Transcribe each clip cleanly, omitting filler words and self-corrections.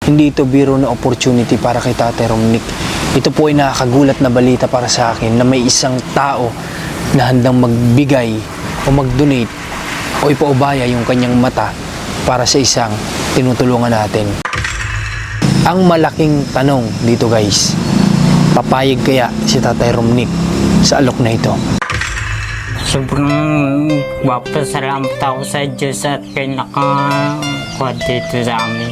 hindi ito biro na opportunity para kay Tatay Romnick. Ito po ay nakakagulat na balita para sa akin na may isang tao na handang magbigay o mag-donate o ipaubaya yung kanyang mata para sa isang tinutulungan natin. Ang malaking tanong dito guys, papayag kaya si Tatay Romnick sa alok na ito? Sobrang papasalamat ako sa Diyos at kay nakakuha dito sa amin.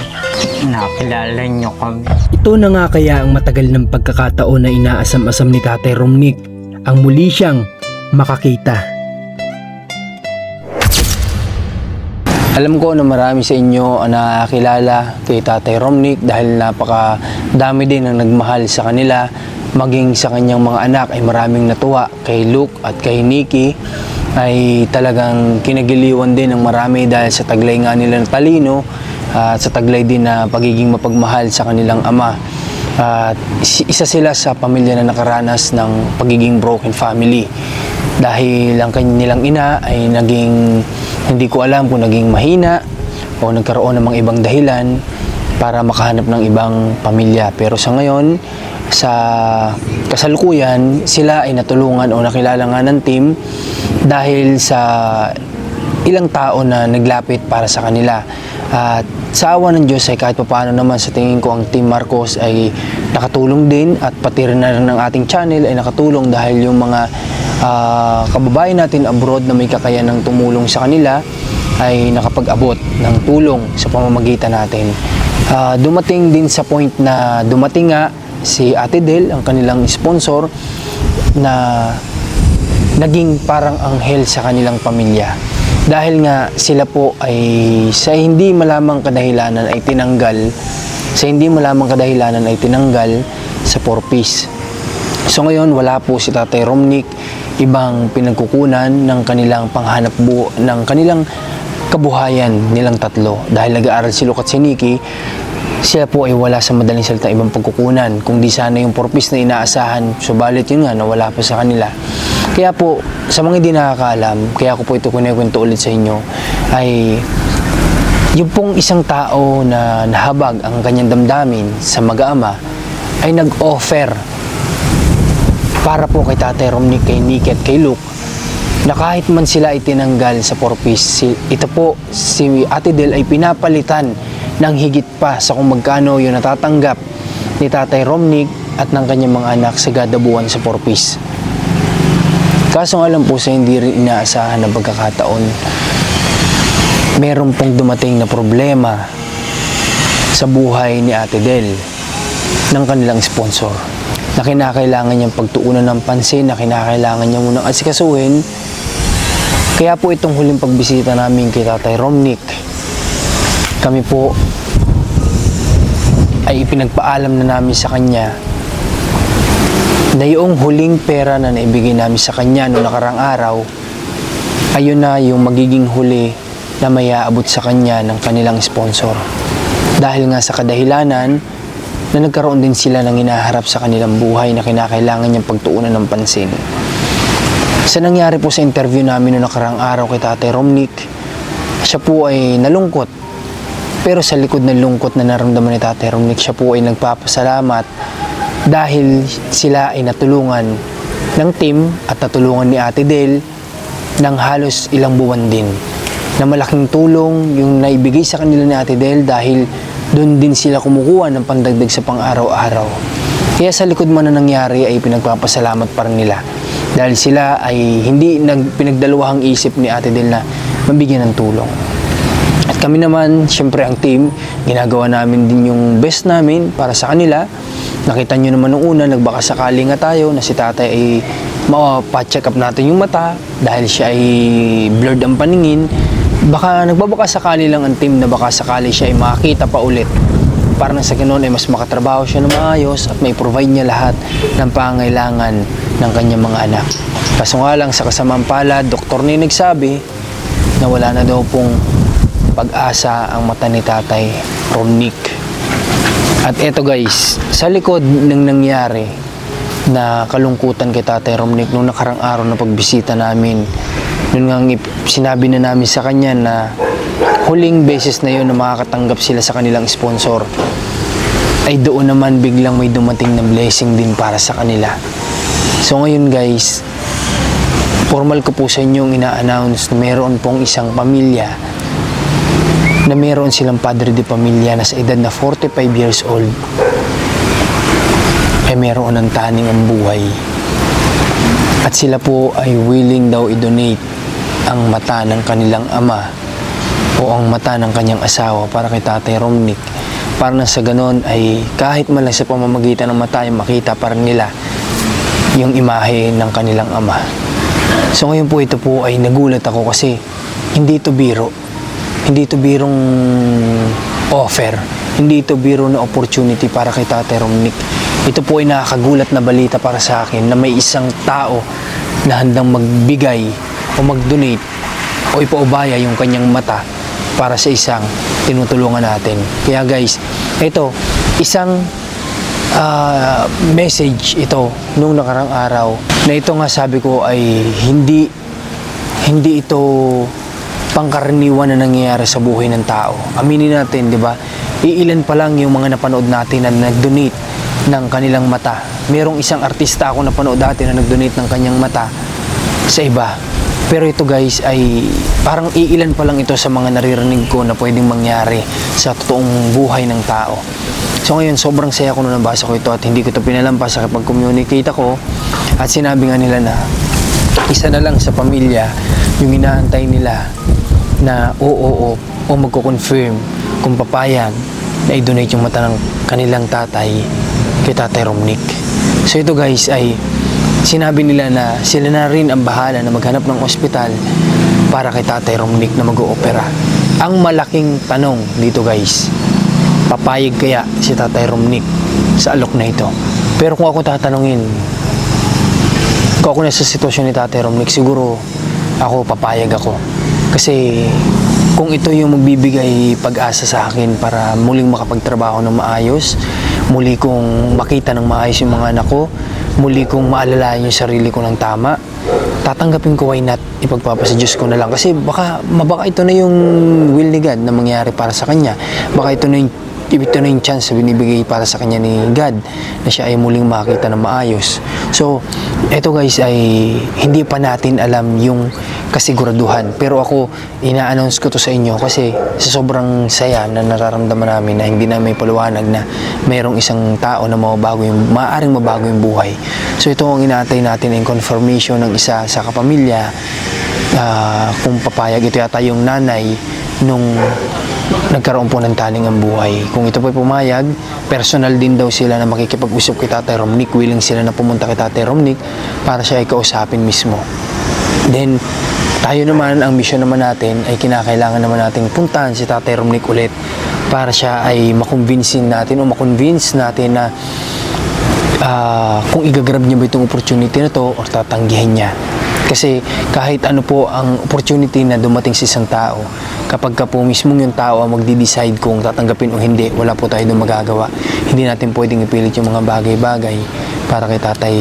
Nakilala niyo kami. Ito na nga kaya ang matagal ng pagkakataon na inaasam-asam ni Tatay Romnick ang muli siyang makakita. Alam ko na marami sa inyo ang nakakilala kay Tatay Romnick dahil napakadami din ang nagmahal sa kanila. Maging sa kanyang mga anak ay maraming natuwa. Kay Luke at kay Nikki ay talagang kinagiliwan din ng marami dahil sa taglay nga nila na talino at sa taglay din na pagiging mapagmahal sa kanilang ama. At isa sila sa pamilya na nakaranas ng pagiging broken family dahil ang kanilang ina ay naging, hindi ko alam kung naging mahina o nagkaroon ng mga ibang dahilan para makahanap ng ibang pamilya. Pero sa ngayon, sa kasalukuyan, sila ay natulungan o nakilala nga ng team dahil sa ilang tao na naglapit para sa kanila. At sa awa ng Diyos ay kahit paano naman sa tingin ko ang Team Marcos ay nakatulong din at pati rin na rin ng ating channel ay nakatulong dahil yung mga kababayan natin abroad na may kakayanang tumulong sa kanila ay nakapag-abot ng tulong sa pamamagitan natin. Dumating din sa point na dumating nga si Ate Del, ang kanilang sponsor, na naging parang anghel sa kanilang pamilya. Dahil nga sila po ay sa hindi malamang kadahilanan ay tinanggal sa 4-piece. So ngayon wala po si Tatay Romnick, ibang pinagkukunan ng kanilang panghanap ng kanilang kabuhayan nilang tatlo. Dahil nag-aaral si Luke at si Nikki, sila po ay wala sa madaling salita ibang pagkukunan, kung di sana yung 4-piece na inaasahan, subalit yun nga, nawala pa sa kanila. Kaya po, sa mga hindi nakakaalam, kaya ko po ito kunikwento ulit sa inyo, ay yung pong isang tao na nahabag ang kanyang damdamin sa mag-ama, ay nag-offer para po kay Tatay Romnick, kay Nikki at kay Luke, na kahit man sila ay tinanggal sa 4-piece, ito po, si Ate Del ay pinapalitan ng higit pa sa kung magkano yung natatanggap ni Tatay Romnick at ng kanyang mga anak sa gadabuan sa 4-piece. Kaso nga lang po sa hindi rin inaasahan na pagkakataon, meron pong dumating na problema sa buhay ni Ate Del ng kanilang sponsor na kinakailangan niyang pagtuunan ng pansin, na kinakailangan niya munang asikasuhin. Kaya po itong huling pagbisita namin kay Tatay Romnick, kami po ay ipinagpaalam na namin sa kanya na yung huling pera na naibigay namin sa kanya noong nakarang araw, ayun na yung magiging huli na may aabot sa kanya ng kanilang sponsor. Dahil nga sa kadahilanan na nagkaroon din sila ng hinaharap sa kanilang buhay na kinakailangan niyang pagtuunan ng pansin. Sa nangyari po sa interview namin noong nakarang araw kay Tatay Romnick, siya po ay nalungkot. Pero sa likod ng lungkot na naramdaman ni Tatay Romnick, siya po ay nagpapasalamat dahil sila ay natulungan ng team at natulungan ni Ate Del ng halos ilang buwan din. Na malaking tulong yung naibigay sa kanila ni Ate Del dahil doon din sila kumukuha ng pandagdag sa pang-araw-araw. Kaya sa likod man na nangyari ay pinagpapasalamat pa rin nila. Dahil sila ay hindi pinagdalawahang isip ni Ate Del na mabigyan ng tulong. At kami naman, syempre ang team, ginagawa namin din yung best namin para sa kanila. Nakita nyo naman nung una, nagbaka sakali nga tayo na si Tatay ay pa-check up natin yung mata dahil siya ay blurred ang paningin. Baka nagbabaka sakali lang ang team na baka sakali siya ay makakita pa ulit. Para na sa ganoon ay mas makatrabaho siya na maayos at may provide niya lahat ng pangangailangan ng kanyang mga anak. Kaso nga lang sa kasamang palad, doktor na yung nagsabi na wala na daw pong pag-asa ang mata ni Tatay Romnick. At eto guys, sa likod ng nangyari na kalungkutan kay Tatay Romnick nung nakarang araw na pagbisita namin, nung nga sinabi na namin sa kanya na huling beses na yun na makakatanggap sila sa kanilang sponsor. ay doon naman biglang may dumating na blessing din para sa kanila. So ngayon guys, formal ko po sa inyong ina-announce na meron pong isang pamilya na meron silang padre de pamilya na sa edad na 45 years old ay meron ng taning ang buhay. At sila po ay willing daw i-donate ang mata ng kanilang ama o ang mata ng kanyang asawa para kay Tatay Romnick. Para na sa ganon ay kahit man lang sa pamamagitan ng mata ay makita para nila yung imahe ng kanilang ama. So ngayon po ito po ay nagulat ako kasi hindi ito biro. Hindi ito birong offer. Hindi ito biro na opportunity para kay Tatay Romnick. Ito po ay nakakagulat na balita para sa akin na may isang tao na handang magbigay o mag-donate o ipaubaya yung kanyang mata para sa isang tinutulungan natin. Kaya guys, ito, isang message ito nung nakarang araw na ito nga sabi ko ay hindi ito pangkaraniwan na nangyayari sa buhay ng tao. Aminin natin, di ba? Iilan pa lang yung mga napanood natin na nag-donate ng kanilang mata. Merong isang artista ako napanood dati na nag-donate ng kanyang mata sa iba. Pero ito guys ay parang iilan pa lang ito sa mga naririnig ko na pwedeng mangyari sa totoong buhay ng tao. So ngayon sobrang saya ko nung nabasa ko ito at hindi ko ito pinalampas sa kapag-communicate ako at sinabi nga nila na isa na lang sa pamilya yung inaantay nila na oo o magko-confirm kung papayag na i-donate yung mata ng kanilang tatay kay Tatay Romnick. So ito guys ay sinabi nila na sila na rin ang bahala na maghanap ng ospital para kay Tatay Romnick na mag-oopera. Ang malaking tanong dito guys, papayag kaya si Tatay Romnick sa alok na ito? Pero kung ako tatanungin, kung ako nasa sitwasyon ni Tatay Romnick, siguro ako papayag ako. Kasi kung ito yung magbibigay pag-asa sa akin para muling makapagtrabaho ng maayos, muli kong makita ng maayos yung mga anak ko, muli kong maalalayan yung sarili ko ng tama, tatanggapin ko, why not? Ipagpapasa Diyos ko na lang. Kasi baka ito na yung will ni God na mangyari para sa kanya. Baka ito na yung chance na binibigay para sa kanya ni God na siya ay muling makita ng maayos. So, ito guys ay hindi pa natin alam yung kasiguraduhan. Pero ako, ina-announce ko to sa inyo kasi sa sobrang saya na nararamdaman namin na hindi na may paliwanag na mayroong isang tao na maaaring mabago yung buhay. So, ito ang inaantay natin yung confirmation ng isa sa kapamilya kung papayag. Ito yata yung nanay nung nagkaroon po ng taling ang buhay. Kung ito po ay pumayag, personal din daw sila na makikipag-usap kay Tatay Romnick. Willing sila na pumunta kay Tatay Romnick para siya ay kausapin mismo. Then, tayo naman, ang mission naman natin ay kinakailangan naman nating puntahan si Tatay Romnick ulit para siya ay makonvince natin natin na kung igagrab niya ba itong opportunity na to o tatanggihin niya. Kasi kahit ano po ang opportunity na dumating sa isang tao, kapag ka po mismong yung tao ang magdi-decide kung tatanggapin o hindi, wala po tayo doon magagawa. Hindi natin pwedeng ipilit yung mga bagay-bagay para kay Tatay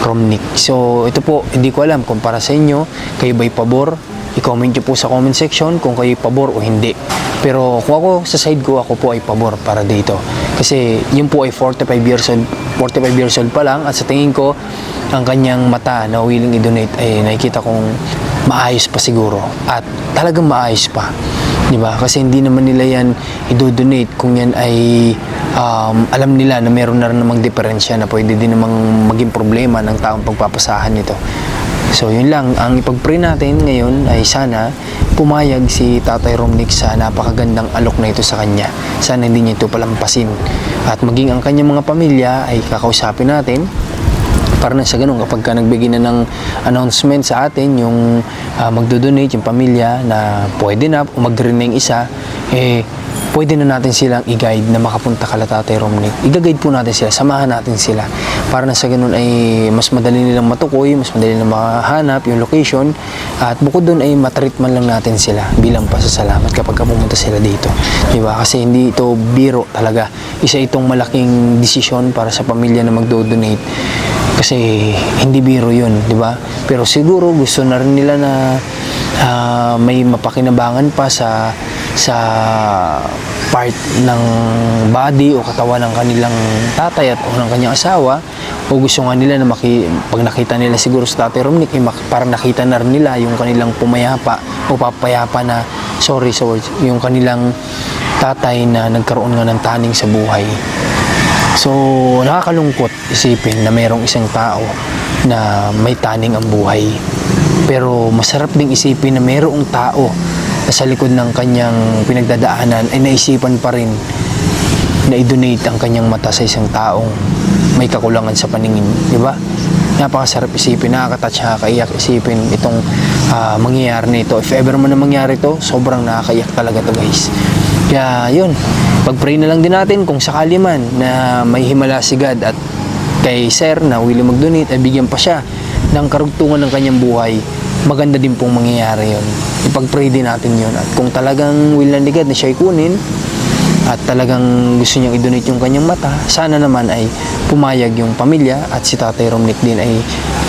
Romnick. So ito po, hindi ko alam kung para sa inyo, kayo ba'y pabor? I-comment nyo po sa comment section kung kayo pabor o hindi. Pero kung ako, sa side ko, ako po ay pabor para dito. Kasi yun po ay 45 years old pa lang at sa tingin ko, ang kanyang mata na willing i-donate ay nakikita kong maayos pa siguro at talagang maayos pa, di ba? Kasi hindi naman nila yan i-donate kung yan ay alam nila na meron na rin namang diferensya na pwede din namang maging problema ng taong pagpapasahan nito. So yun lang, ang ipag-pray natin ngayon ay sana pumayag si Tatay Romnick sa napakagandang alok na ito sa kanya. Sana hindi niya ito palampasin at maging ang kanyang mga pamilya ay kakausapin natin para na sa ganun kapag ka nagbigay na ng announcement sa atin yung magdodonate yung pamilya na pwede na o mag-remain isa, pwede na natin silang i-guide na makapunta kala Tatay Romnick. I-guide po natin sila, samahan natin sila para na sa ganun ay mas madali nilang matukoy, mas madali nilang mahanap yung location at bukod doon ay matreat man lang natin sila bilang pasasalamat kapag pumunta sila dito, di ba? Kasi hindi ito biro talaga, isa itong malaking desisyon para sa pamilya na magdo-donate kasi hindi biro yun, di ba? Pero siguro gusto na rin nila na may mapakinabangan pa sa part ng body o katawan ng kanilang tatay at o ng kanyang asawa, o gusto nga nila na pag nakita nila siguro sa Tatay Romnick, parang nakita na rin nila yung kanilang pumayapa o papayapa na, sorry sa words, yung kanilang tatay na nagkaroon nga ng taning sa buhay. So, nakakalungkot isipin na mayroong isang tao na may taning ang buhay. Pero masarap ding isipin na mayroong tao na sa likod ng kanyang pinagdadaanan ay naisipan pa rin na i-donate ang kanyang mata sa isang taong may kakulangan sa paningin, di ba? Napakasarap isipin, nakakatouch, nakakaiyak isipin itong mangyayari na ito. If ever man na mangyari ito, sobrang nakakaiyak talaga to, guys. Kaya yun, pag-pray na lang din natin kung sakali man na may himala si God at kay Sir na willing mag-donate ay bigyan pa siya ng karugtungan ng kanyang buhay, maganda din pong mangyayari yun. Ipag-pray din natin yun. At kung talagang will na ni God na siya'y kunin at talagang gusto niyang i-donate yung kanyang mata, sana naman ay pumayag yung pamilya at si Tatay Romnick din ay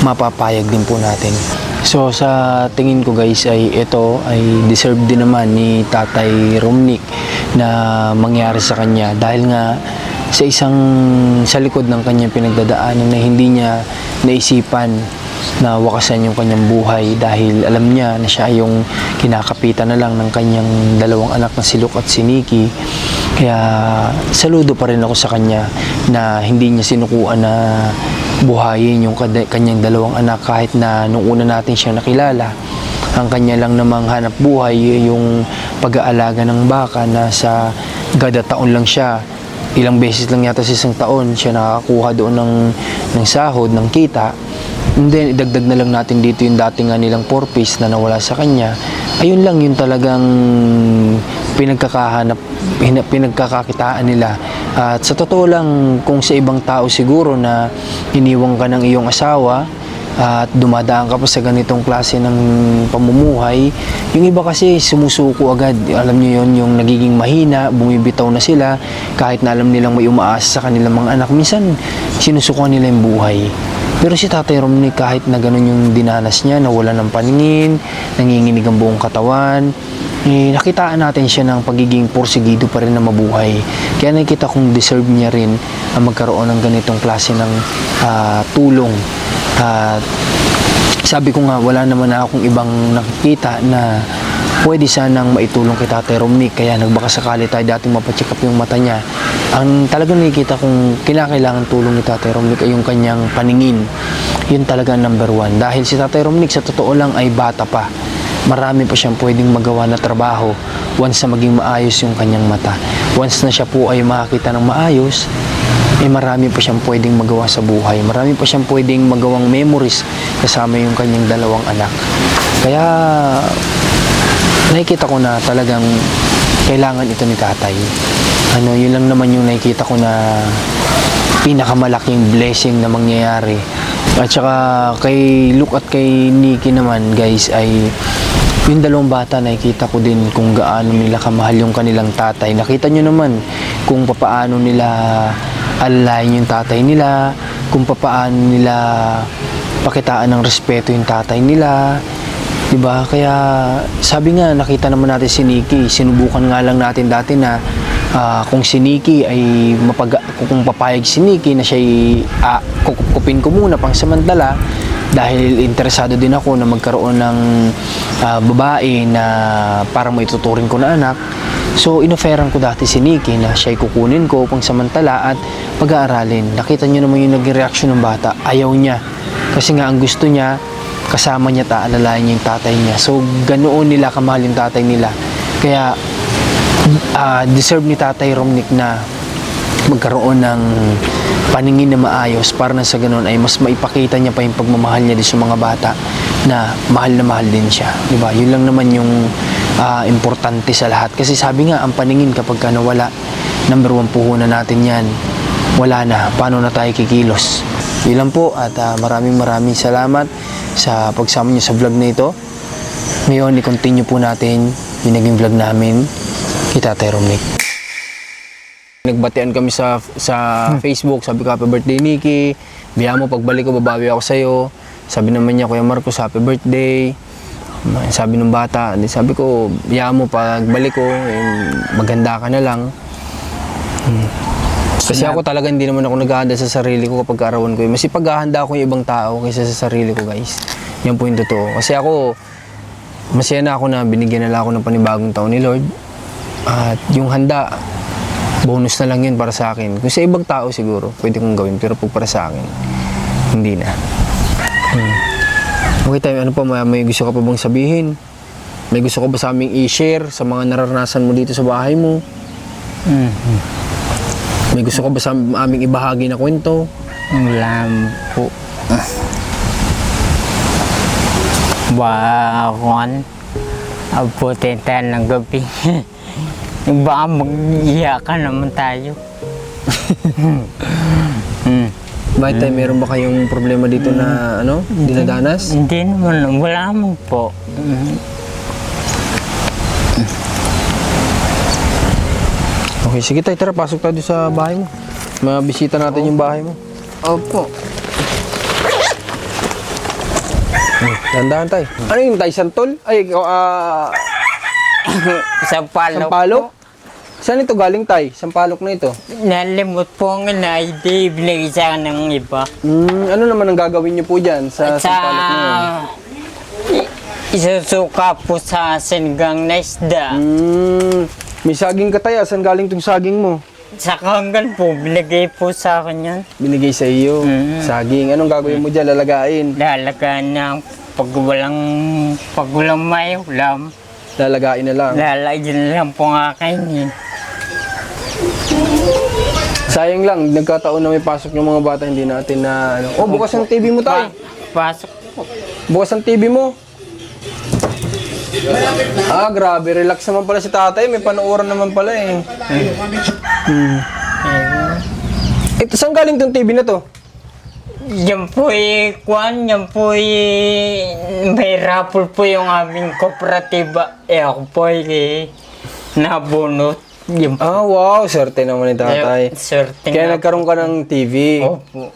mapapayag din po natin. So sa tingin ko, guys, ay ito ay deserve din naman ni Tatay Romnick na mangyari sa kanya, dahil nga sa likod ng kanyang pinagdadaanan na hindi niya naisipan na wakasan yung kanyang buhay, dahil alam niya na siya yung kinakapitan na lang ng kanyang dalawang anak na si Luke at si Nikki. Kaya saludo pa rin ako sa kanya na hindi niya sinukuan na buhayin yung kanyang dalawang anak, kahit na nung una natin siya nakilala, ang kanya lang namang hanap buhay yung pag-aalaga ng baka, na sa gada taon lang siya, ilang beses lang yata sa isang taon siya nakakuha doon ng sahod, ng kita. And then idagdag na lang natin dito yung dating nga nilang 4-piece na nawala sa kanya. Ayun lang yung talagang pinagkakakitaan nila. At sa totoo lang, kung sa ibang tao siguro na iniwang ka ng iyong asawa at dumadaan ka pa sa ganitong klase ng pamumuhay, yung iba kasi sumusuko agad. Alam niyo yon, yung nagiging mahina, bumibitaw na sila kahit na alam nilang may umaasa sa kanilang mga anak. Minsan sinusukuan nila yung buhay. Pero si Tatay Romnick, kahit na ganun yung dinanas niya, nawala ng paningin, nanginginig ang buong katawan, nakitaan natin siya ng pagiging porsigido pa rin na mabuhay. Kaya nakikita kong deserve niya rin ang magkaroon ng ganitong klase ng tulong. At sabi ko nga, wala naman akong ibang nakikita na pwede sanang maitulong kay Tatay Romnick. Kaya nagbaka sakali tayo dating mapacheck up yung mata niya. Ang talagang nakikita kong kinakailangan tulong ni Tatay Romnick ay yung kanyang paningin. Yun talaga number 1. Dahil si Tatay Romnick sa totoo lang ay bata pa. Marami pa siyang pwedeng magawa na trabaho once na maging maayos yung kanyang mata. Once na siya po ay makakita ng maayos, marami pa siyang pwedeng magawa sa buhay. Marami pa siyang pwedeng magawang memories kasama yung kanyang dalawang anak. Kaya nakikita ko na talagang kailangan ito ni tatay. Yun lang naman yung nakikita ko na pinakamalaking blessing na mangyayari. At saka kay Luke at kay Nikki naman, guys, ay yung dalawang bata, nakikita ko din kung gaano nila kamahal yung kanilang tatay. Nakita nyo naman kung papaano nila alalayan yung tatay nila, kung papaano nila pakitaan ng respeto yung tatay nila, diba? Kaya sabi nga, nakita naman natin si Nikki, sinubukan nga lang natin dati na kung si Nikki ay kung papayag si Nikki na siya'y kukupin ko muna pang samantala, dahil interesado din ako na magkaroon ng babae na parang maituturing ko na anak. So inoferan ko dati si Nikki na siya'y kukunin ko pang samantala at pag-aaralin. Nakita niyo naman yung naging reaksyon ng bata. Ayaw niya, kasi nga ang gusto niya kasama niya, alalayan niya yung tatay niya. So ganoon nila kamahal yung tatay nila. Kaya deserve ni Tatay Romnick na magkaroon ng paningin na maayos, para na sa ganun ay mas maipakita niya pa yung pagmamahal niya din sa mga bata, na mahal din siya, diba? Yun lang naman yung importante sa lahat, kasi sabi nga, ang paningin kapag ka nawala, number 1 puhunan natin yan, wala na, paano na tayo kikilos? Yun lang po, at maraming salamat sa pagsama niyo sa vlog na ito. Ngayon, i-continue po natin yung naging vlog namin kay Tatay Romnick. Nagbatian kami sa Facebook, sabi ko, happy birthday Nikki, biya mo pagbalik ko babawi ako sa'yo. Sabi naman niya, Kuya Marcos, happy birthday. Sabi ng bata, di sabi ko, hayaan mo pagbalik ko, maganda ka na lang. Kasi ako talaga hindi naman ako naghahanda sa sarili ko kapag kaarawan ko. Mas ipaghahanda ako yung ibang tao kaysa sa sarili ko, guys. Yan po yung totoo. Kasi ako, masaya na ako na binigyan na lang ako ng panibagong taon ni Lord. At yung handa, bonus na lang yun para sa akin. Kung sa ibang tao siguro, pwede kong gawin. Pero pag para sa akin, hindi na. Okay tayo, ano pa, may gusto ka pa bang sabihin? May gusto ka ba sa aming i-share sa mga nararanasan mo dito sa bahay mo? May gusto ka ba sa aming ibahagi na kwento? Wala po. Bakon. Abutin tayo ng gabi. Baka mag-iyakan naman tayo. Bakit tayo, meron ba kayong problema dito na dinadanas? Hindi naman, wala naman po. Okay, sige tayo, tara, pasok tayo sa bahay mo. Mabisita natin yung bahay mo. Opo. Dandahan tayo. Ano yung tayo, santol? Ay, Sampalok. sampalok? Saan ito galing tayo? Sampalok na ito. Nalimot po ang ID, binigay sa akin ng iba. Ano naman ang gagawin niyo po dyan sa sampalok na yun? Isusuka po sa sinigang na isda. May saging ka tayo. Saan galing tong saging mo? Sa kanggan po, binigay po sa akin yan. Binigay sa iyo. Saging. Anong gagawin mo dyan? Lalagain. Lalagaan na pag walang may ulam. Lalagain na lang. Lalagyan na lang po nga kainin. Sayang lang. Nagkataon na may pasok yung mga bata. Hindi natin na Oh, bukas ang TV mo tayo. Pasok po. Bukas ang TV mo. Grabe. Relax naman pala si tatay. May panooran naman pala eh. Ito, saan galing tong TV na to? Yan po yan po may raffle po yung aming kooperatiba. Ako po nabunot. Yan po. Wow. Swerte naman ni tatay. Swerte Kaya nga. nagkaroon ka ng TV. Opo.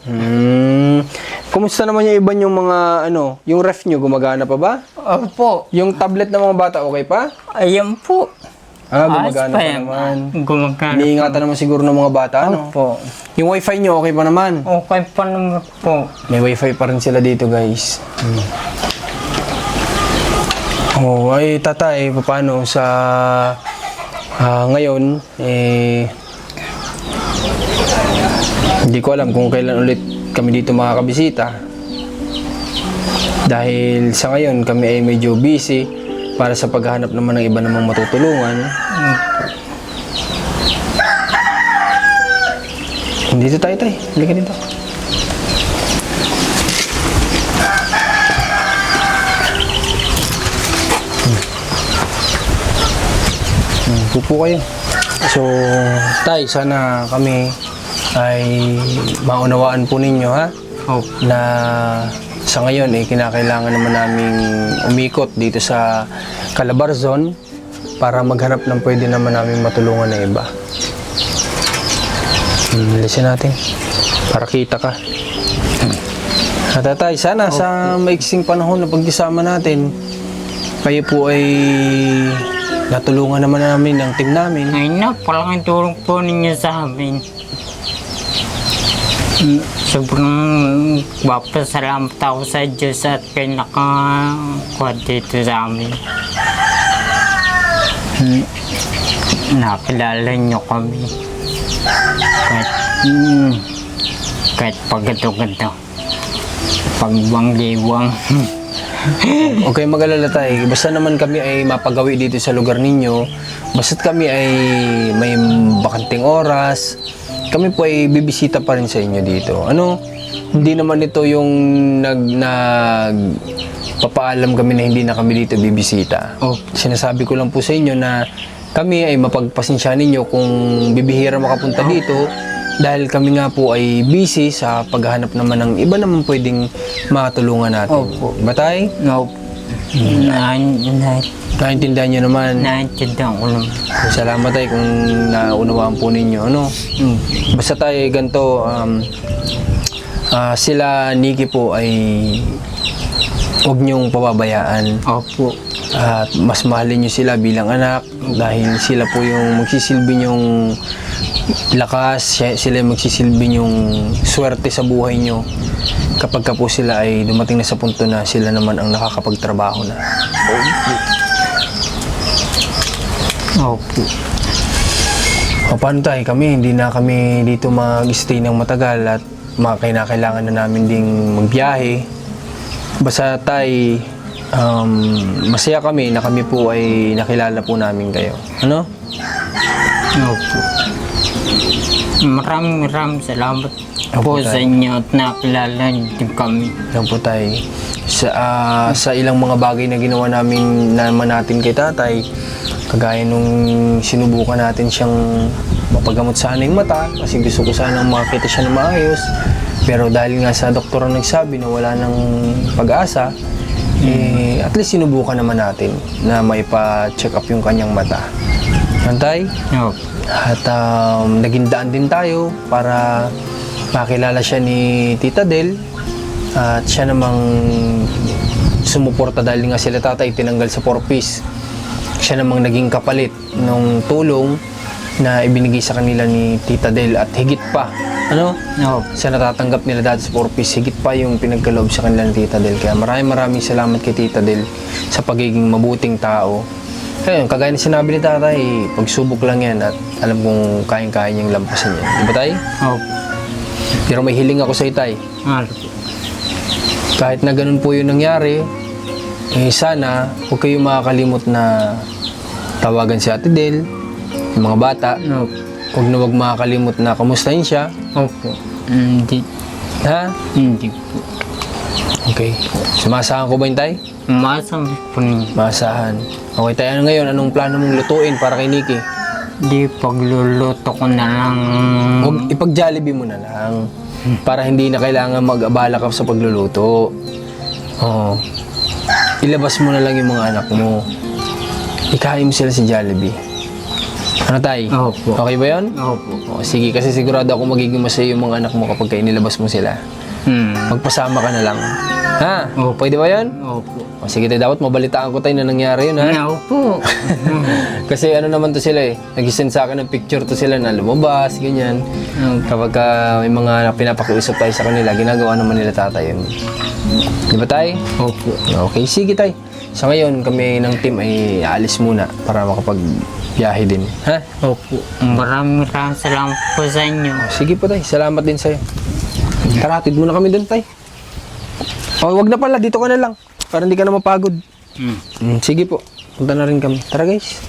Kumusta naman yung iba yung mga yung ref nyo, gumagana pa ba? Opo. Yung tablet ng mga bata, okay pa? Ayan po. Gumagana Ayos pa yan. naman. Gumagana pa. Iniingatan naman siguro ng mga bata, ano? Opo. Yung wifi nyo, okay pa naman? Okay pa naman po. May wifi pa rin sila dito, guys. Ay tatay, paano sa ngayon, hindi ko alam kung kailan ulit kami dito makakabisita. Dahil sa ngayon, kami ay medyo busy para sa paghahanap naman ng iba namang matutulungan. Dito tayo, tay. Halika dito. Pupo kayo. So, tay, sana kami ay maunawaan po ninyo, ha? Na sa ngayon, kinakailangan naman naming umikot dito sa Calabarzon para maghanap ng pwede naman namin matulungan na iba. Listen natin. Para kita ka. Tatay, sana sa maiksing panahon na pagkisama natin, kayo po ay natulungan naman namin ng team namin. Ay na, palaking tulong po ninyo sa amin. Sobrang papasalamat ako sa Diyos at kayo nakakuha dito sa amin. Nakilala niyo kami. Kahit paggato-gato. Pagbang-liwang. Okay, mag-alala tayo. Basta naman kami ay mapagawi dito sa lugar ninyo. Basta't kami ay may bakanting oras, kami po ay bibisita pa rin sa inyo dito. Hindi naman ito yung papaalam kami na hindi na kami dito bibisita. Sinasabi ko lang po sa inyo na kami ay mapagpasensya ninyo kung bibihira makapunta dito dahil kami nga po ay busy sa paghahanap naman ng iba naman pwedeng matulungan natin. Batay? No. Naintindihan nyo naman. Naintindihan ko naman. Salamat tayo kung naunawaan po ninyo. Basta tayo ganito, sila Nikki po ay Huwag niyong pababayaan. Opo. At mas mahalin niyo sila bilang anak dahil sila po yung magsisilbi niyong lakas, sila yung magsisilbi niyong swerte sa buhay niyo kapag ka po sila ay dumating na sa punto na sila naman ang nakakapagtrabaho na. Opo. O paano tayo? Hindi na kami dito mag-stay ng matagal at kinakailangan na namin ding magbiyahe. Basta tayo, masaya kami na kami po ay nakilala po namin kayo. Ano? Opo. Maraming salamat Opo, po sa inyo at nakilala din kami. Yan po tayo. Sa ilang mga bagay na ginawa naman natin kay tatay, kagaya nung sinubukan natin siyang mapagamot sana yung mata kasi gusto ko sana makita siya na maayos. Pero dahil nga sa doktor ang nagsabi na wala nang pag-asa, at least sinubukan naman natin na maipa-check up yung kanyang mata. Antay? Opo. At naging daan din tayo para makilala siya ni Tita Del at siya namang sumuporta dahil nga sila tatay tinanggal sa 4-piece. Siya namang naging kapalit ng tulong na ibinigay sa kanila ni Tita Del at higit pa. Ano? Opo. Sa natatanggap nila dati sa 4-piece, higit pa yung pinagkaloob sa kanila ni Tita Del. Kaya maraming salamat kay Tita Del sa pagiging mabuting tao. Ayun, kagaya na sinabi ni tatay, pagsubok lang yan at alam kong kayang-kaya niyang lampasan yan. Di ba tay? Opo. Pero may hiling ako sa tay. Ano po? Kahit na ganun po yung nangyari, sana huwag kayong makakalimot na tawagan si Ate Del, yung mga bata. Opo. Huwag makakalimot na kamustahin siya. Opo. Hindi. Ha? Hindi po. Okay. Sumasahan ko ba yung tay? Umasang po ninyo. Masahan. Okay tayo, ano ngayon? Anong plano mong lutuin para kay Nikki? Di pagluluto ko na lang. Huwag ipag-Jollibee mo na lang. Para hindi na kailangan mag-abala ka sa pagluluto. Oo. Ilabas mo na lang yung mga anak mo. Ikain mo sila sa Jollibee. Ano tay? Opo. Okay ba yun? Opo. O, sige, kasi sigurado ako magiging masaya yung mga anak mo kapag inilabas mo sila. Magpasama ka na lang. Ha? Opo. Pwede ba yun? Opo. O, sige tayo, dapat mabalitaan ko tayo na nangyari yun, ha? Opo. Kasi ano naman to sila eh. Nag-send sa akin ng picture to sila na lumabas, ganyan. Kapag may mga pinapakiusap tayo sa kanila, ginagawa naman nila tatay yun. Di ba tay? Opo. Okay, sige tay. Sa ngayon, kami ng team ay aalis muna para makapag-biyahe din. Ha? Opo. Maraming salamat po sa inyo. Sige po tay, salamat din sa'yo. Tara, hatid muna kami dun tay. O, wag na pala, dito ka na lang. Para hindi ka na mapagod. Sige po, punta na rin kami. Tara guys.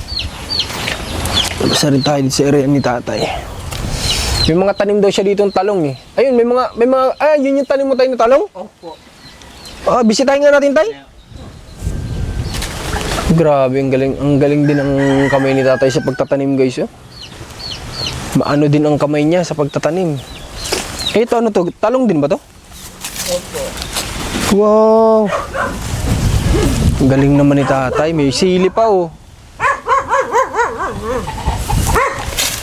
Basta rin tayo dito sa area ni tatay. May mga tanim daw siya dito ng talong eh. Ayun, may mga, yun yung tanim mo tayo na talong? Opo. Bisitahin nga natin tay. Grabe, ang galing din ang kamay ni tatay sa pagtatanim guys. Oh. Maano din ang kamay niya sa pagtatanim. Ito ano to? Talong din ba to? Opo. Wow! Ang galing naman ni tatay. May sili pa oh.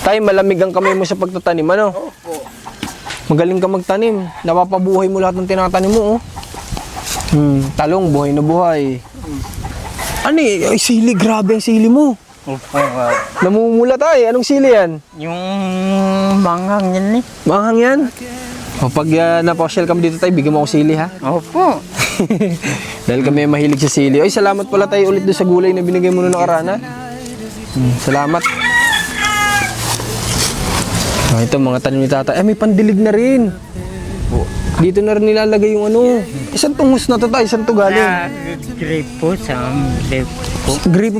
Tay, malamig ang kamay mo sa pagtatanim, ano? Opo. Magaling ka magtanim. Napapabuhay mo lahat ng tinatanim mo, oh. Talong, buhay na buhay. Ano eh? Ay, sili. Grabe ang sili mo. Opo. Namumula tayo. Anong sili yan? Yung manghang yan eh. Manghang yan? O pag napasyal kami dito tayo, bigyan mo ako sili ha. Opo. Dahil kami mahilig sa sili. Ay, salamat pala tayo ulit doon sa gulay na binigay mo noong nakaraan ha. Salamat. Ito mga tanim ni tata. May pandilig na rin. Dito na rin nilalagay yung ano. Isang tungos na to tayo. Isang to galing. Gripo sa gripo. Gripo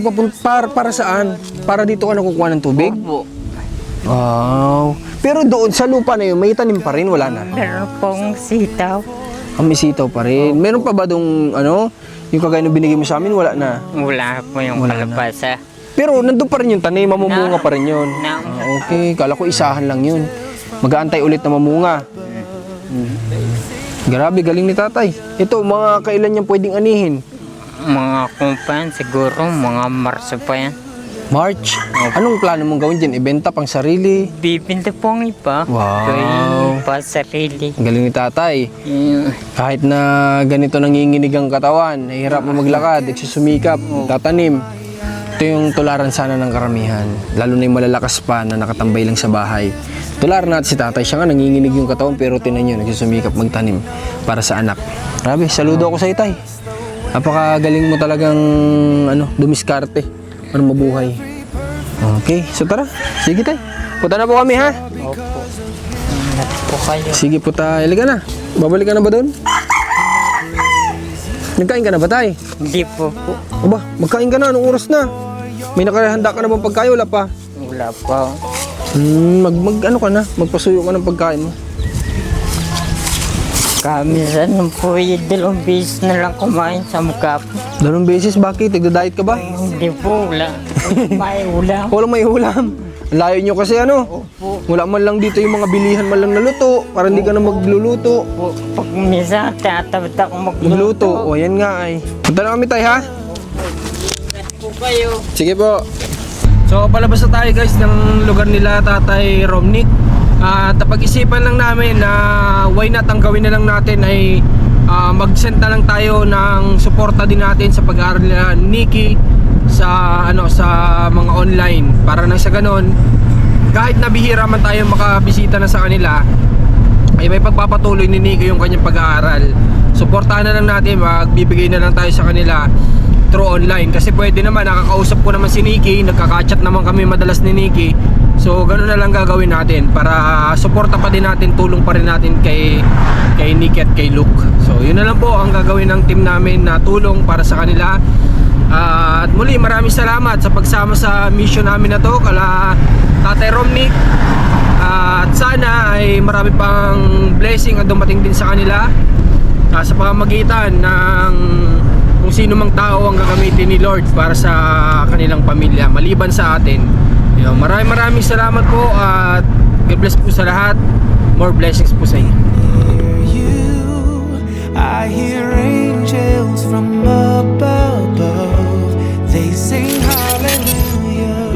para saan? Para dito ka nakukuha ng tubig? Opo. Wow. Pero doon sa lupa na yun, may tanim pa rin, wala na. Meron pong sitaw. May sitaw pa rin. Meron pa ba dong yung kagaya na binigay mo sa amin, wala na. Wala po yung kalabasa. Pero nandun pa rin yung tanim, mamumunga pa rin yun. Okay, kala ko isahan lang yun. Mag-aantay ulit na mamunga. Grabe, galing ni tatay. Ito, mga kailan niyang pwedeng anihin? Mga kumpan, siguro, mga Marso pa yan. March? Anong plano mong gawin dyan? Ibenta pang sarili? Bibinta po ang iba. Wow. Kaya pa sarili. Ang galing ni tatay. Kahit na ganito nanginginig ang katawan, nahihirap mo maglakad, nagsusumikap, tatanim. Ito yung tularan sana ng karamihan. Lalo na yung malalakas pa na nakatambay lang sa bahay. Tularan natin si tatay. Siya nga nanginginig yung katawan pero tinan nyo, nagsusumikap magtanim para sa anak. Grabe, saludo ako sa itay. Napakagaling mo talagang dumiskarte para mabuhay. Okay, so tara. Sige tay. Punta na po kami ha. Opo. Ingat po kayo. Sige po tay. Halika na. Babalik ka na ba doon? Nagkain ka na ba tay? Hindi po po. Aba, magkain ka na. Anong oras na? May nakahanda ka na bang pagkain? Wala pa? Wala pa. Ano ka na? Magpasuyo ka ng pagkain mo. Kamisan po yung 2 beses na lang kumain sa mukha po. 2 beses? Bakit? Nagda-diet ka ba? Hindi po, wala. May ulam. Walang may ulam. Ang layo nyo kasi Opo. Wala man lang dito yung mga bilihan man lang na luto. Para hindi ka na magluluto. Po, pag minsan, tatabot ako Magluto. magluto. O yan nga ay. Punta na kami tay ha? Ingat po kayo. Sige po. So palabas na tayo guys ng lugar nila Tatay Romnick. At napag-isipan lang namin na why not ang gawin na lang natin ay mag-send na lang tayo ng suporta din natin sa pag-aaral nila Nikki sa sa mga online para nang sa ganon kahit nabihira man tayo makabisita na sa kanila ay may pagpapatuloy ni Nikki yung kanyang pag-aaral. Suportahan na lang natin, magbibigay na lang tayo sa kanila through online kasi pwede naman, nakakausap ko naman si Nikki, nagkaka-chat naman kami madalas ni Nikki. So ganoon na lang gagawin natin para suporta pa din natin, tulong pa rin natin kay Nikki at kay Luke. So yun na lang po ang gagawin ng team namin na tulong para sa kanila. At muli maraming salamat sa pagsama sa mission namin na to kala Tatay Romnick. At sana ay marami pang blessing ang dumating din sa kanila sa pamamagitan ng kung sino mang tao ang gagamitin ni Lord para sa kanilang pamilya maliban sa atin. Maraming salamat po at God bless po sa lahat. More blessings po sa inyo. I hear angels from above. They sing hallelujah.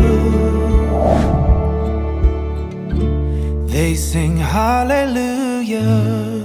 They sing hallelujah.